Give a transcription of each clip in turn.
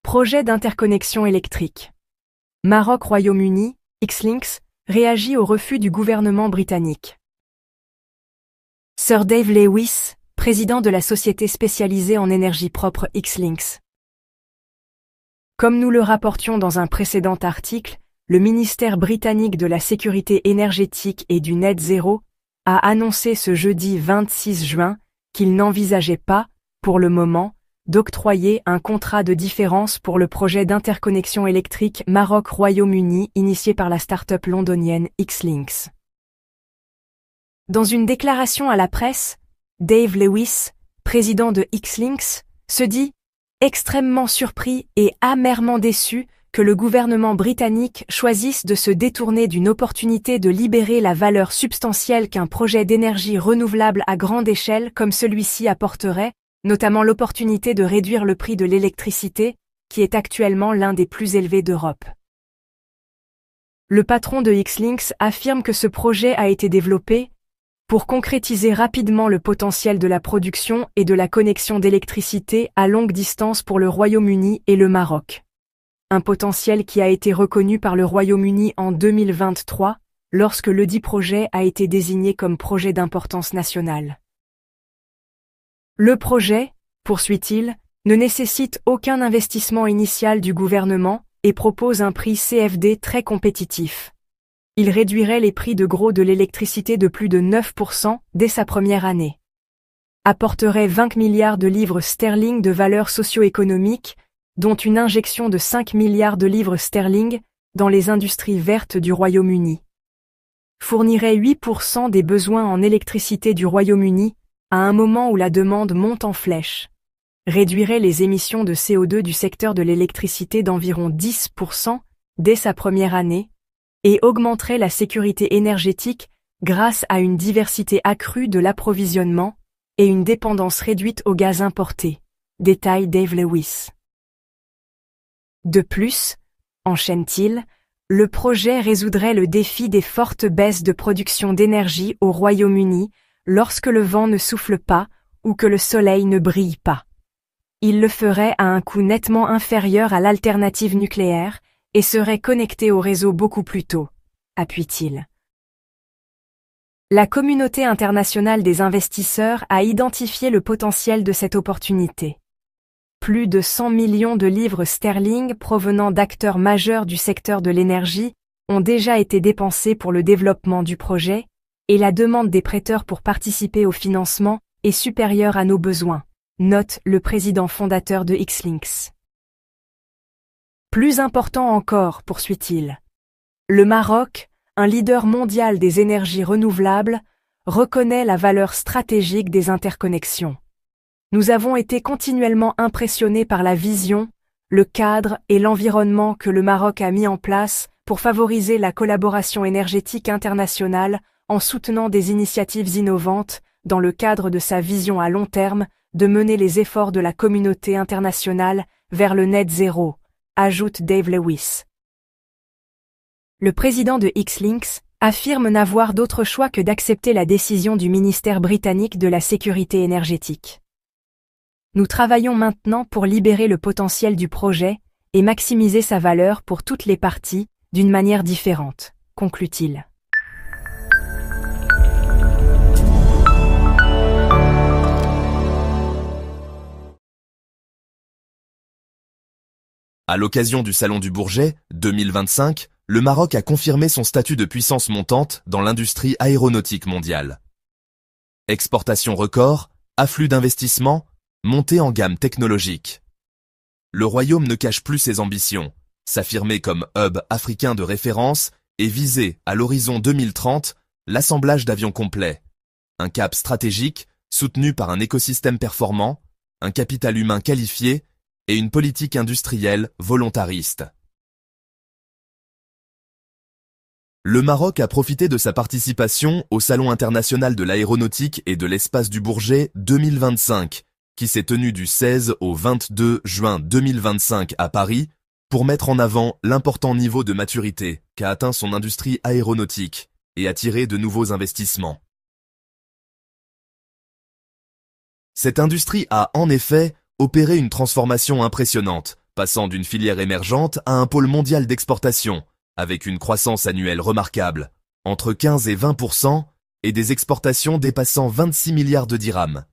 Projet d'interconnexion électrique. Maroc-Royaume-Uni, Xlinks, réagit au refus du gouvernement britannique. Sir Dave Lewis, président de la société spécialisée en énergie propre Xlinks. Comme nous le rapportions dans un précédent article, le ministère britannique de la sécurité énergétique et du Net Zero a annoncé ce jeudi 26 juin qu'il n'envisageait pas, pour le moment, d'octroyer un contrat de différence pour le projet d'interconnexion électrique Maroc-Royaume-Uni initié par la start-up londonienne Xlinks. Dans une déclaration à la presse, Dave Lewis, président de Xlinks, se dit « extrêmement surpris et amèrement déçu que le gouvernement britannique choisisse de se détourner d'une opportunité de libérer la valeur substantielle qu'un projet d'énergie renouvelable à grande échelle comme celui-ci apporterait, notamment l'opportunité de réduire le prix de l'électricité, qui est actuellement l'un des plus élevés d'Europe. » Le patron de Xlinks affirme que ce projet a été développé pour concrétiser rapidement le potentiel de la production et de la connexion d'électricité à longue distance pour le Royaume-Uni et le Maroc. Un potentiel qui a été reconnu par le Royaume-Uni en 2023, lorsque ledit projet a été désigné comme projet d'importance nationale. Le projet, poursuit-il, ne nécessite aucun investissement initial du gouvernement et propose un prix CFD très compétitif. Il réduirait les prix de gros de l'électricité de plus de 9% dès sa première année. Apporterait 20 milliards de livres sterling de valeur socio-économique, dont une injection de 5 milliards de livres sterling dans les industries vertes du Royaume-Uni. Fournirait 8% des besoins en électricité du Royaume-Uni à un moment où la demande monte en flèche. Réduirait les émissions de CO2 du secteur de l'électricité d'environ 10% dès sa première année, et augmenterait la sécurité énergétique grâce à une diversité accrue de l'approvisionnement et une dépendance réduite au gaz importé, détaille Dave Lewis. De plus, enchaîne-t-il, le projet résoudrait le défi des fortes baisses de production d'énergie au Royaume-Uni lorsque le vent ne souffle pas ou que le soleil ne brille pas. Il le ferait à un coût nettement inférieur à l'alternative nucléaire et serait connecté au réseau beaucoup plus tôt, appuie-t-il. La communauté internationale des investisseurs a identifié le potentiel de cette opportunité. Plus de 100 millions de livres sterling provenant d'acteurs majeurs du secteur de l'énergie ont déjà été dépensés pour le développement du projet, et la demande des prêteurs pour participer au financement est supérieure à nos besoins, note le président fondateur de Xlinks. Plus important encore, poursuit-il. Le Maroc, un leader mondial des énergies renouvelables, reconnaît la valeur stratégique des interconnexions. Nous avons été continuellement impressionnés par la vision, le cadre et l'environnement que le Maroc a mis en place pour favoriser la collaboration énergétique internationale en soutenant des initiatives innovantes dans le cadre de sa vision à long terme de mener les efforts de la communauté internationale vers le net zéro, ajoute Dave Lewis. Le président de Xlinks affirme n'avoir d'autre choix que d'accepter la décision du ministère britannique de la sécurité énergétique. Nous travaillons maintenant pour libérer le potentiel du projet et maximiser sa valeur pour toutes les parties d'une manière différente, conclut-il. À l'occasion du Salon du Bourget 2025, le Maroc a confirmé son statut de puissance montante dans l'industrie aéronautique mondiale. Exportation record, afflux d'investissements, montée en gamme technologique. Le Royaume ne cache plus ses ambitions, s'affirmer comme hub africain de référence et viser, à l'horizon 2030, l'assemblage d'avions complets. Un cap stratégique, soutenu par un écosystème performant, un capital humain qualifié et une politique industrielle volontariste. Le Maroc a profité de sa participation au Salon international de l'aéronautique et de l'espace du Bourget 2025, qui s'est tenu du 16 au 22 juin 2025 à Paris, pour mettre en avant l'important niveau de maturité qu'a atteint son industrie aéronautique et attirer de nouveaux investissements. Cette industrie a en effet opéré une transformation impressionnante, passant d'une filière émergente à un pôle mondial d'exportation, avec une croissance annuelle remarquable, entre 15 et 20%, et des exportations dépassant 26 milliards de dirhams,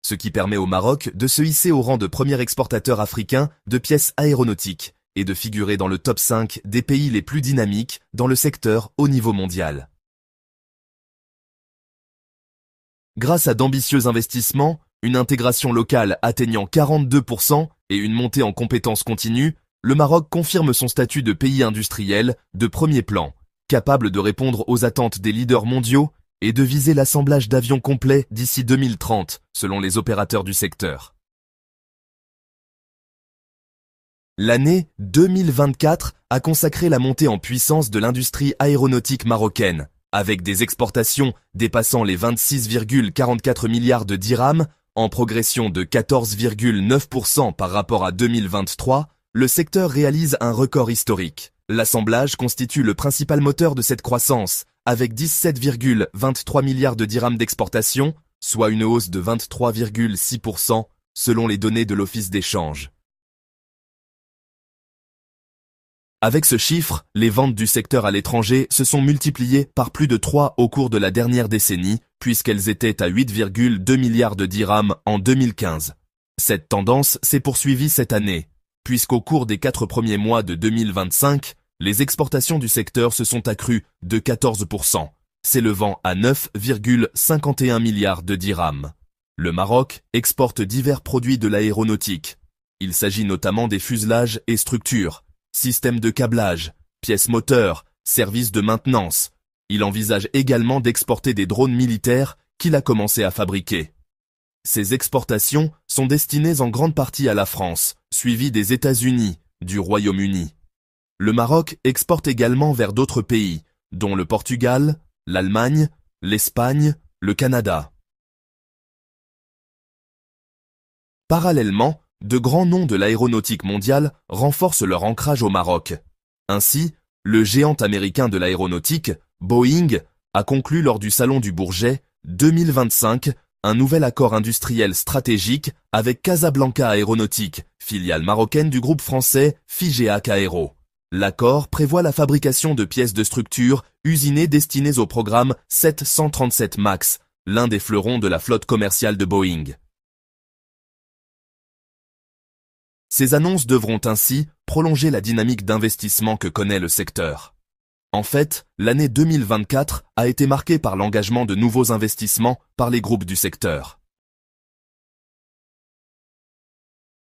ce qui permet au Maroc de se hisser au rang de premier exportateur africain de pièces aéronautiques et de figurer dans le top 5 des pays les plus dynamiques dans le secteur au niveau mondial. Grâce à d'ambitieux investissements, une intégration locale atteignant 42% et une montée en compétences continue, le Maroc confirme son statut de pays industriel de premier plan, capable de répondre aux attentes des leaders mondiaux et de viser l'assemblage d'avions complets d'ici 2030, selon les opérateurs du secteur. L'année 2024 a consacré la montée en puissance de l'industrie aéronautique marocaine, avec des exportations dépassant les 26,44 milliards de dirhams, en progression de 14,9% par rapport à 2023, le secteur réalise un record historique. L'assemblage constitue le principal moteur de cette croissance, avec 17,23 milliards de dirhams d'exportation, soit une hausse de 23,6% selon les données de l'Office d'échange. Avec ce chiffre, les ventes du secteur à l'étranger se sont multipliées par plus de 3 au cours de la dernière décennie, puisqu'elles étaient à 8,2 milliards de dirhams en 2015. Cette tendance s'est poursuivie cette année, puisqu'au cours des 4 premiers mois de 2025, les exportations du secteur se sont accrues de 14%, s'élevant à 9,51 milliards de dirhams. Le Maroc exporte divers produits de l'aéronautique. Il s'agit notamment des fuselages et structures, systèmes de câblage, pièces moteurs, services de maintenance. Il envisage également d'exporter des drones militaires qu'il a commencé à fabriquer. Ces exportations sont destinées en grande partie à la France, suivies des États-Unis, du Royaume-Uni. Le Maroc exporte également vers d'autres pays, dont le Portugal, l'Allemagne, l'Espagne, le Canada. Parallèlement, de grands noms de l'aéronautique mondiale renforcent leur ancrage au Maroc. Ainsi, le géant américain de l'aéronautique, Boeing, a conclu lors du Salon du Bourget 2025 un nouvel accord industriel stratégique avec Casablanca Aéronautique, filiale marocaine du groupe français Figeac Aéro. L'accord prévoit la fabrication de pièces de structure usinées destinées au programme 737 MAX, l'un des fleurons de la flotte commerciale de Boeing. Ces annonces devront ainsi prolonger la dynamique d'investissement que connaît le secteur. En fait, l'année 2024 a été marquée par l'engagement de nouveaux investissements par les groupes du secteur.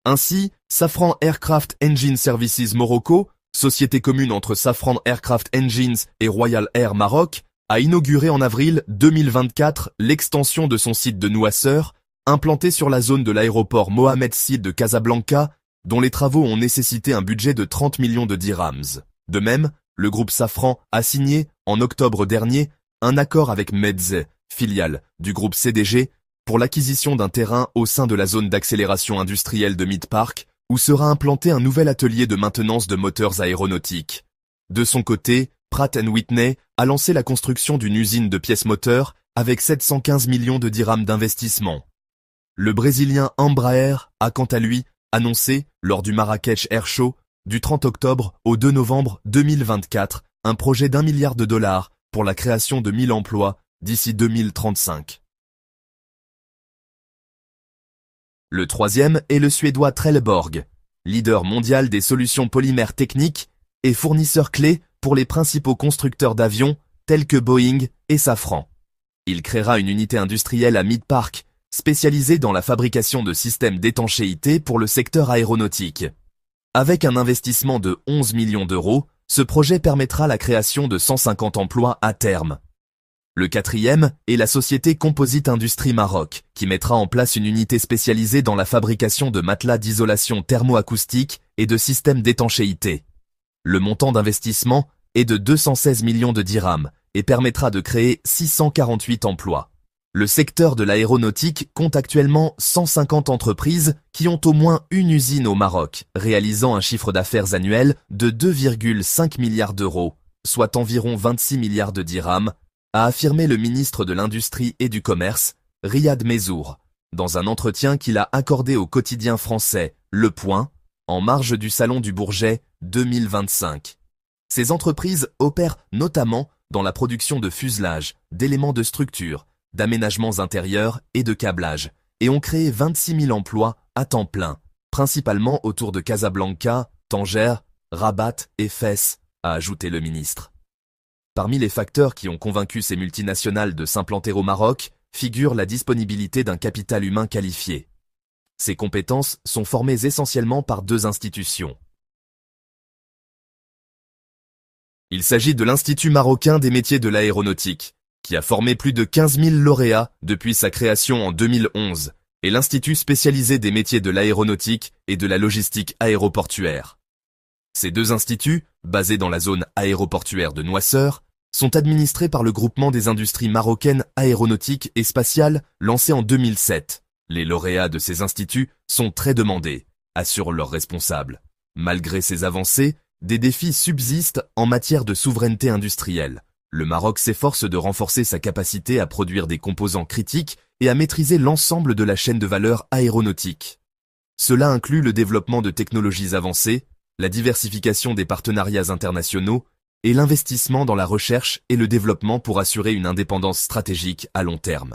Ainsi, Safran Aircraft Engine Services Morocco, société commune entre Safran Aircraft Engines et Royal Air Maroc, a inauguré en avril 2024 l'extension de son site de Nouasseur, implanté sur la zone de l'aéroport Mohamed VI de Casablanca, dont les travaux ont nécessité un budget de 30 millions de dirhams. De même, le groupe Safran a signé, en octobre dernier, un accord avec Medze, filiale du groupe CDG, pour l'acquisition d'un terrain au sein de la zone d'accélération industrielle de Mid-Park, où sera implanté un nouvel atelier de maintenance de moteurs aéronautiques. De son côté, Pratt & Whitney a lancé la construction d'une usine de pièces moteurs avec 715 millions de dirhams d'investissement. Le Brésilien Embraer a quant à lui annoncé, lors du Marrakech Air Show, du 30 octobre au 2 novembre 2024, un projet d'1 milliard de dollars pour la création de 1000 emplois d'ici 2035. Le troisième est le Suédois Trelleborg, leader mondial des solutions polymères techniques et fournisseur clé pour les principaux constructeurs d'avions tels que Boeing et Safran. Il créera une unité industrielle à Mid-Park, spécialisée dans la fabrication de systèmes d'étanchéité pour le secteur aéronautique. Avec un investissement de 11 millions d'euros, ce projet permettra la création de 150 emplois à terme. Le quatrième est la société Composite Industrie Maroc, qui mettra en place une unité spécialisée dans la fabrication de matelas d'isolation thermoacoustique et de systèmes d'étanchéité. Le montant d'investissement est de 216 millions de dirhams et permettra de créer 648 emplois. Le secteur de l'aéronautique compte actuellement 150 entreprises qui ont au moins une usine au Maroc, réalisant un chiffre d'affaires annuel de 2,5 milliards d'euros, soit environ 26 milliards de dirhams, a affirmé le ministre de l'Industrie et du Commerce, Riyad Mezzour, dans un entretien qu'il a accordé au quotidien français Le Point, en marge du Salon du Bourget 2025. Ces entreprises opèrent notamment dans la production de fuselage, d'éléments de structure, d'aménagements intérieurs et de câblage, et ont créé 26 000 emplois à temps plein, principalement autour de Casablanca, Tanger, Rabat et Fès, a ajouté le ministre. Parmi les facteurs qui ont convaincu ces multinationales de s'implanter au Maroc figure la disponibilité d'un capital humain qualifié. Ces compétences sont formées essentiellement par deux institutions. Il s'agit de l'Institut marocain des métiers de l'aéronautique, qui a formé plus de 15 000 lauréats depuis sa création en 2011, et l'Institut spécialisé des métiers de l'aéronautique et de la logistique aéroportuaire. Ces deux instituts, basés dans la zone aéroportuaire de Noisseur, sont administrés par le groupement des industries marocaines aéronautiques et spatiales lancé en 2007. Les lauréats de ces instituts sont très demandés, assurent leurs responsables. Malgré ces avancées, des défis subsistent en matière de souveraineté industrielle. Le Maroc s'efforce de renforcer sa capacité à produire des composants critiques et à maîtriser l'ensemble de la chaîne de valeur aéronautique. Cela inclut le développement de technologies avancées, la diversification des partenariats internationaux et l'investissement dans la recherche et le développement pour assurer une indépendance stratégique à long terme.